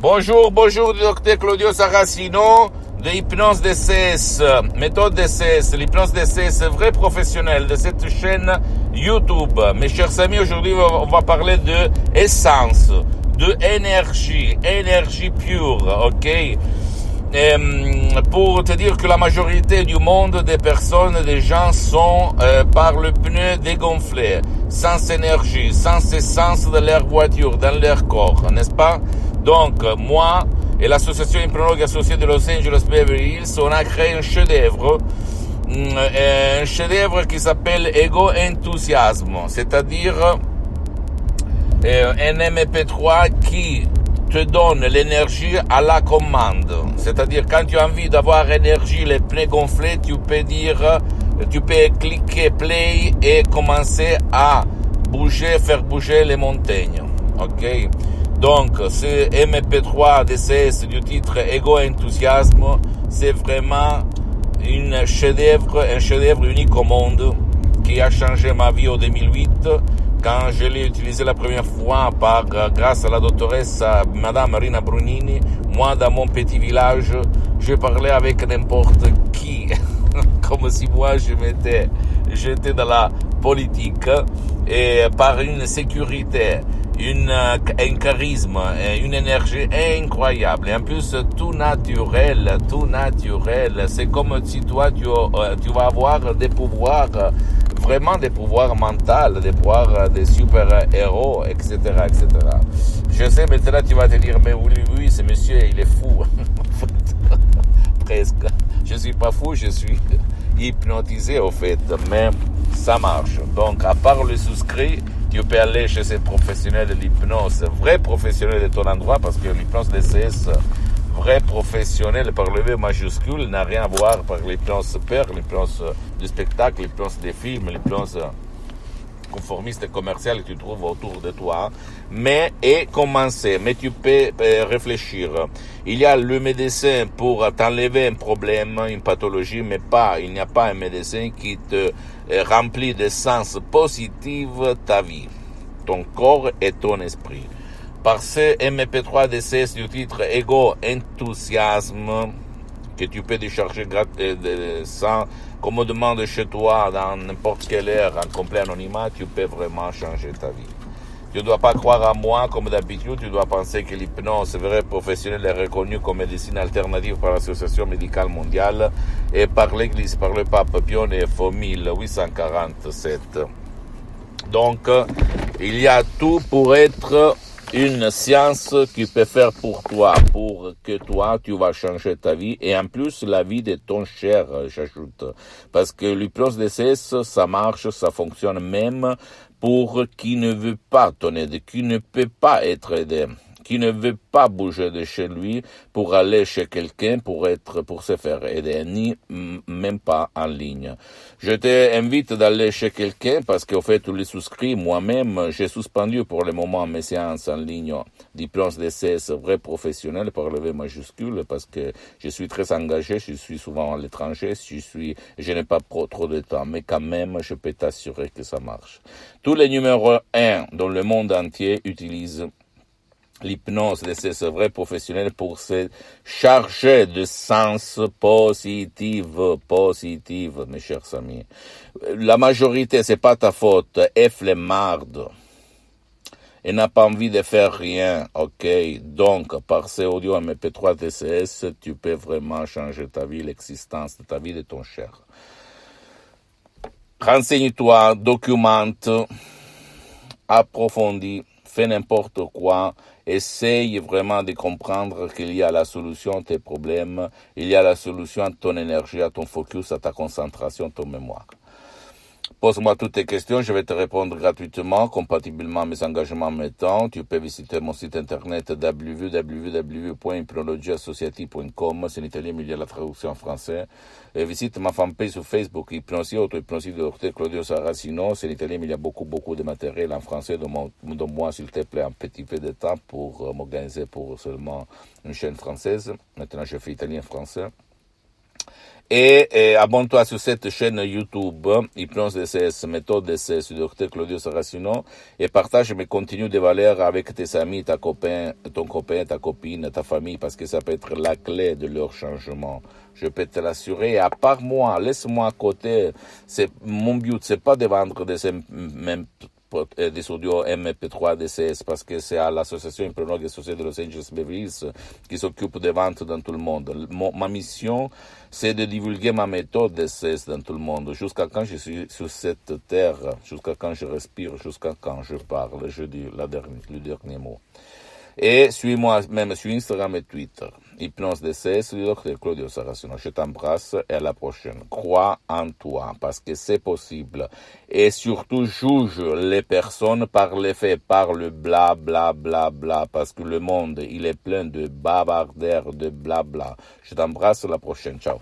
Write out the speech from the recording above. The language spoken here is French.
Bonjour, docteur Claudio Saracino de Hypnose DCS, méthode DCS, l'hypnose DCS, vrai professionnel de cette chaîne YouTube. Mes chers amis, aujourd'hui on va parler de essence, de énergie pure, ok? Pour te dire que la majorité du monde des personnes, des gens sont par le pneu dégonflé, sans énergie, sans essence de leur voiture, dans leur corps, n'est-ce pas? Donc, moi et l'association hypnologue associée de Los Angeles Beverly Hills, on a créé un chef-d'œuvre qui s'appelle Ego Enthousiasme, c'est-à-dire un MP3 qui te donne l'énergie à la commande. C'est-à-dire quand tu as envie d'avoir énergie, les pneus gonflés, tu peux cliquer play et commencer à faire bouger les montagnes. Ok? Donc, ce MP3 DCS du titre Ego Enthousiasme, c'est vraiment un chef-d'œuvre unique au monde qui a changé ma vie en 2008 quand je l'ai utilisé la première fois grâce à la doctoresse Madame Marina Brunini. Moi, dans mon petit village, je parlais avec n'importe qui, comme si moi j'étais dans la politique, et par une sécurité, un charisme, une énergie incroyable. Et en plus, tout naturel. C'est comme si toi, tu vas avoir des pouvoirs, vraiment des pouvoirs mentaux, des pouvoirs des super-héros, etc. Je sais, maintenant tu vas te dire, mais oui, ce monsieur, il est fou. Presque. Je suis pas fou, je suis hypnotisé au fait, mais ça marche. Donc, à part le souscrit, tu peux aller chez ces professionnels de l'hypnose, vrais professionnels de ton endroit, parce que l'hypnose DCS, vrai professionnel par le V majuscule, n'a rien à voir par l'hypnose peur, l'hypnose du spectacle, l'hypnose des films, l'hypnose conformiste et commerciale que tu trouves autour de toi, mais tu peux réfléchir. Il y a le médecin pour t'enlever un problème, une pathologie, mais il n'y a pas un médecin qui te remplit de sens positifs ta vie, ton corps et ton esprit. Par ce MP3 DCS du titre Ego Enthousiasme, que tu peux décharger sans commodement de chez toi, dans n'importe quelle heure, en complet anonymat, tu peux vraiment changer ta vie. Tu ne dois pas croire à moi comme d'habitude, tu dois penser que l'hypnose vrai professionnelle est reconnue comme médecine alternative par l'Association médicale mondiale et par l'Église, par le pape Pie IX en 1847. Donc, il y a tout pour être une science qui peut faire pour toi, pour que toi, tu vas changer ta vie, et en plus, la vie de ton cher, j'ajoute. Parce que l'hypnose DCS, ça marche, ça fonctionne même pour qui ne veut pas ton aide, qui ne peut pas être aidé, qui ne veut pas bouger de chez lui pour aller chez quelqu'un pour se faire aider, ni même pas en ligne. Je t'invite d'aller chez quelqu'un parce qu'au fait, tu les souscris. Moi-même, j'ai suspendu pour le moment mes séances en ligne d'hypnose DCS vrai professionnel par le V majuscule parce que je suis très engagé, je suis souvent à l'étranger, je n'ai pas trop de temps, mais quand même, je peux t'assurer que ça marche. Tous les numéros 1 dans le monde entier utilisent l'hypnose de ces vrais professionnels pour se charger de sens positifs, mes chers amis. La majorité, c'est pas ta faute, est flemmarde et n'a pas envie de faire rien, ok? Donc, par ces audio MP3 DCS, tu peux vraiment changer ta vie, l'existence de ta vie, de ton cher. Renseigne-toi, documente, approfondis, fais n'importe quoi, essaye vraiment de comprendre qu'il y a la solution à tes problèmes, il y a la solution à ton énergie, à ton focus, à ta concentration, à ton mémoire. Pose-moi toutes tes questions, je vais te répondre gratuitement, compatiblement à mes engagements mettants. Tu peux visiter mon site internet www.hypnologieassociative.com, c'est en italien mais il y a la traduction en français. Et visite ma fanpage sur Facebook, Hypnosie, auto-hypnosie de Dr Claudio Saracino, c'est en italien mais il y a beaucoup de matériel en français. Donne-moi s'il te plaît un petit peu de temps pour m'organiser pour seulement une chaîne française. Maintenant je fais italien-français. Et abonne-toi sur cette chaîne YouTube, Hypnose DCS, méthode DCS, du Dr Claudio Saracino, et partage mes contenus de valeur avec tes amis, ton copain, ta copine, ta famille, parce que ça peut être la clé de leur changement. Je peux te l'assurer. À part moi, laisse-moi à côté. Mon but, c'est pas de vendre des audios MP3 DCS parce que c'est à l'association Hypnologue associée de Los Angeles Beverly Hills qui s'occupe des ventes dans tout le monde. Ma mission, c'est de divulguer ma méthode DCS dans tout le monde jusqu'à quand je suis sur cette terre, jusqu'à quand je respire, jusqu'à quand je parle. Je dis le dernier mot. Et suis-moi même sur Instagram et Twitter. Hypnose DCS, le Dr Claudio Saracino. Je t'embrasse et à la prochaine. Crois en toi parce que c'est possible. Et surtout, juge les personnes par les faits, par le bla bla bla bla. Parce que le monde, il est plein de bavardaires, de bla bla. Je t'embrasse à la prochaine. Ciao.